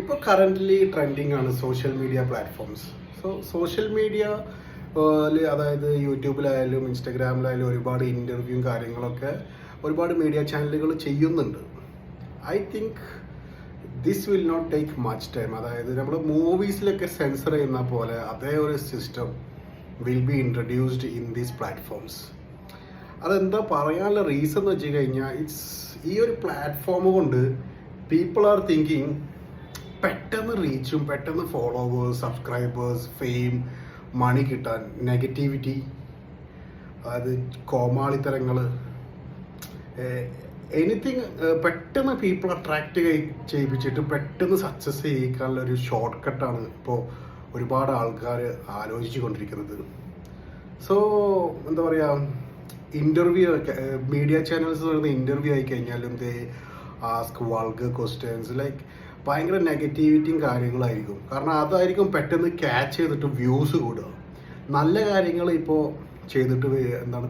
ഇപ്പോൾ currently trending ആണ് social media platforms. Social media അതായത് യൂട്യൂബിലായാലും ഇൻസ്റ്റഗ്രാമിലായാലും ഒരുപാട് ഇൻ്റർവ്യൂവും കാര്യങ്ങളൊക്കെ ഒരുപാട് മീഡിയ ചാനലുകൾ ചെയ്യുന്നുണ്ട്. I think this will not take much time. അതായത് നമ്മൾ മൂവീസിലൊക്കെ സെൻസർ ചെയ്യുന്ന പോലെ അതേ ഒരു system will be introduced in these platforms. അതെന്താ പറയാനുള്ള റീസൺ എന്ന് വെച്ച് കഴിഞ്ഞാൽ ഈ ഒരു പ്ലാറ്റ്ഫോം കൊണ്ട് പീപ്പിൾ ആർ തിങ്കിങ് പെട്ടെന്ന് റീച്ചും പെട്ടെന്ന് ഫോളോവേഴ്സ്, സബ്സ്ക്രൈബേഴ്സ്, ഫെയിം, മണി കിട്ടാൻ, നെഗറ്റിവിറ്റി, അതായത് കോമാളിത്തരങ്ങൾ, എനിത്തിങ് പെട്ടെന്ന് പീപ്പിൾ അട്രാക്റ്റ് ചെയ്യിപ്പിച്ചിട്ട് പെട്ടെന്ന് സക്സസ് ചെയ്യിക്കാനുള്ള ഒരു ഷോർട്ട് കട്ടാണ് ഇപ്പോൾ ഒരുപാട് ആൾക്കാർ ആലോചിച്ചു കൊണ്ടിരിക്കുന്നത്. സോ എന്താ പറയുക, ഇൻ്റർവ്യൂ മീഡിയ ചാനൽസ് വരുന്ന ഇൻ്റർവ്യൂ ആയി കഴിഞ്ഞാലും they ask vulgar questions, like ഭയങ്കര നെഗറ്റിവിറ്റിയും കാര്യങ്ങളായിരിക്കും. കാരണം അതായിരിക്കും പെട്ടെന്ന് ക്യാച്ച് ചെയ്തിട്ട് വ്യൂസ് കൂടുക. നല്ല കാര്യങ്ങൾ ഇപ്പോൾ ചെയ്തിട്ട്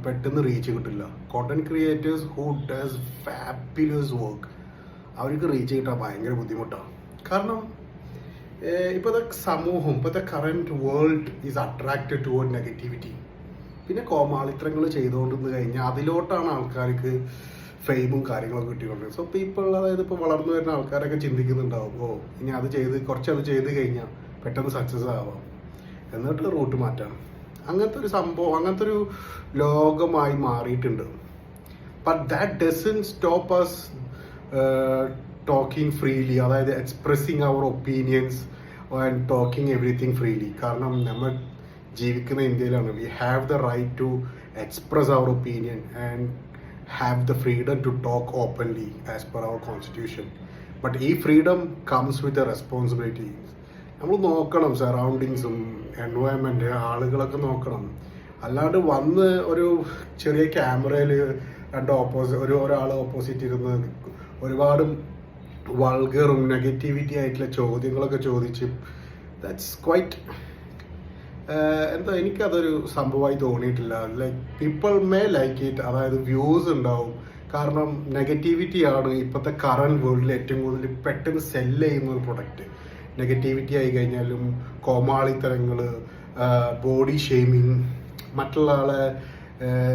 പെട്ടെന്ന് റീച്ച് കിട്ടില്ല. Content creators who does fabulous work, അവർക്ക് റീച്ച് കിട്ടാൻ ഭയങ്കര ബുദ്ധിമുട്ടാണ്. കാരണം ഇപ്പോഴത്തെ സമൂഹം, ഇപ്പോഴത്തെ current world is attracted toward negativity. പിന്നെ കോമാളിത്തരങ്ങൾ ചെയ്തുകൊണ്ടിരുന്ന് കഴിഞ്ഞാൽ അതിലോട്ടാണ് ആൾക്കാർക്ക് ഫെയിമും കാര്യങ്ങളൊക്കെ കിട്ടിക്കൊണ്ടിരിക്കുന്നത്. സോ പീപ്പിൾ, അതായത് ഇപ്പോൾ വളർന്നു വരുന്ന ആൾക്കാരൊക്കെ ചിന്തിക്കുന്നുണ്ടാവും, ഇനി കുറച്ചത് ചെയ്ത് കഴിഞ്ഞാൽ പെട്ടെന്ന് സക്സസ് ആവാം, എന്നിട്ട് റൂട്ട് മാറ്റാം. അങ്ങനത്തെ ഒരു സംഭവം, അങ്ങനത്തെ ഒരു ലോകമായി മാറിയിട്ടുണ്ട്. But that doesn't stop us talking freely, അതായത് expressing our opinions and talking everything freely. കാരണം നമ്മൾ ജീവിക്കുന്ന ഇന്ത്യയിലാണ്. We have the right to express our opinion and have the freedom to talk openly as per our constitution. But ഈ freedom comes with the responsibility. നമ്മൾ നോക്കണം സറൗണ്ടിങ്സും environment, ആളുകളൊക്കെ നോക്കണം. അല്ലാണ്ട് വന്ന് ഒരു ചെറിയ ക്യാമറയിൽ ഒരാൾ ഓപ്പോസിറ്റ് ഇരുന്ന് ഒരുപാട് വൾഗറും നെഗറ്റിവിറ്റി ആയിട്ടുള്ള ചോദ്യങ്ങളൊക്കെ ചോദിച്ച് ദാറ്റ്സ് ക്വൈറ്റ് എനിക്കതൊരു സംഭവമായി തോന്നിയിട്ടില്ല. Like people may like it, അതായത് വ്യൂസ് ഉണ്ടാവും. കാരണം നെഗറ്റിവിറ്റിയാണ് ഇപ്പോഴത്തെ കറണ്ട് വേൾഡിൽ ഏറ്റവും കൂടുതൽ പെട്ടെന്ന് സെല്ല് ചെയ്യുന്ന ഒരു പ്രൊഡക്റ്റ്. നെഗറ്റിവിറ്റി ആയി കഴിഞ്ഞാലും കോമാളിത്തരങ്ങൾ, ബോഡി ഷെയ്മിങ്, മറ്റുള്ള ആളെ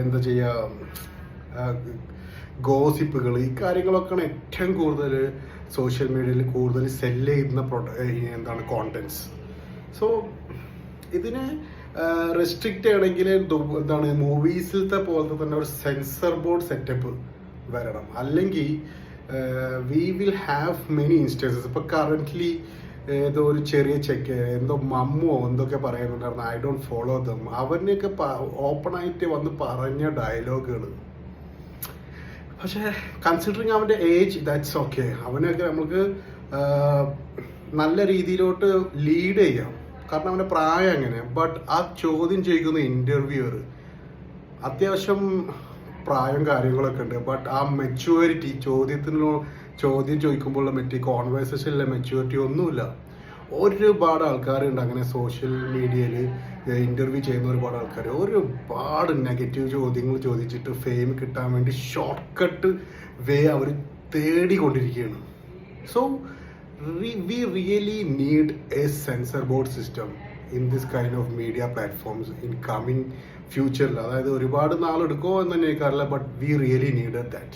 എന്താ ചെയ്യുക, ഗോസിപ്പുകൾ, ഈ കാര്യങ്ങളൊക്കെയാണ് ഏറ്റവും കൂടുതൽ സോഷ്യൽ മീഡിയയിൽ കൂടുതൽ സെല്ല് ചെയ്യുന്ന കോണ്ടന്റ്സ്. സോ ഇതിനെ റെസ്ട്രിക്റ്റ് ചെയ്യണമെങ്കിൽ മൂവീസിലത്തെ പോലത്തെ തന്നെ ഒരു സെൻസർ ബോർഡ് സെറ്റപ്പ് വരണം. അല്ലെങ്കിൽ we will have many instances. ഇപ്പോൾ കറൻ്റ്ലി ഏതോ ഒരു ചെറിയ മമ്മോ എന്തൊക്കെ പറയുന്നുണ്ടായിരുന്നു, ഐ ഡോണ്ട് ഫോളോ ദം. അവനെയൊക്കെ ഓപ്പണായിട്ട് വന്ന് പറഞ്ഞ ഡയലോഗുകൾ. പക്ഷേ കൺസിഡറിങ് അവൻ്റെ ഏജ്, ദാറ്റ്സ് ഓക്കെ. അവനൊക്കെ നമുക്ക് നല്ല രീതിയിലോട്ട് ലീഡ് ചെയ്യാം, കാരണം അവൻ്റെ പ്രായം അങ്ങനെ. ബട്ട് ആ ചോദ്യം ചെയ്യുന്ന ഇൻ്റർവ്യൂവർ അത്യാവശ്യം പ്രായം കാര്യങ്ങളൊക്കെ ഉണ്ട്. ബട്ട് ആ മെച്യൂരിറ്റി, ചോദ്യം ചോദിക്കുമ്പോഴുള്ള കോൺവേഴ്സേഷനിലെ മെച്യൂരിറ്റി ഒന്നുമില്ല. ഒരുപാട് ആൾക്കാരുണ്ട് അങ്ങനെ സോഷ്യൽ മീഡിയയിൽ ഇൻ്റർവ്യൂ ചെയ്യുന്ന ഒരുപാട് ആൾക്കാർ. ഒരുപാട് നെഗറ്റീവ് ചോദ്യങ്ങൾ ചോദിച്ചിട്ട് ഫെയിം കിട്ടാൻ വേണ്ടി ഷോർട്ട് കട്ട് വേ അവർ തേടിക്കൊണ്ടിരിക്കുകയാണ്. So we really need a censor board system in this kind of media platforms in coming future. അതായത് ഒരുപാട് നാളെടുക്കുമോ എന്ന് തന്നെ എനിക്കറിയില്ല, but we really needed that.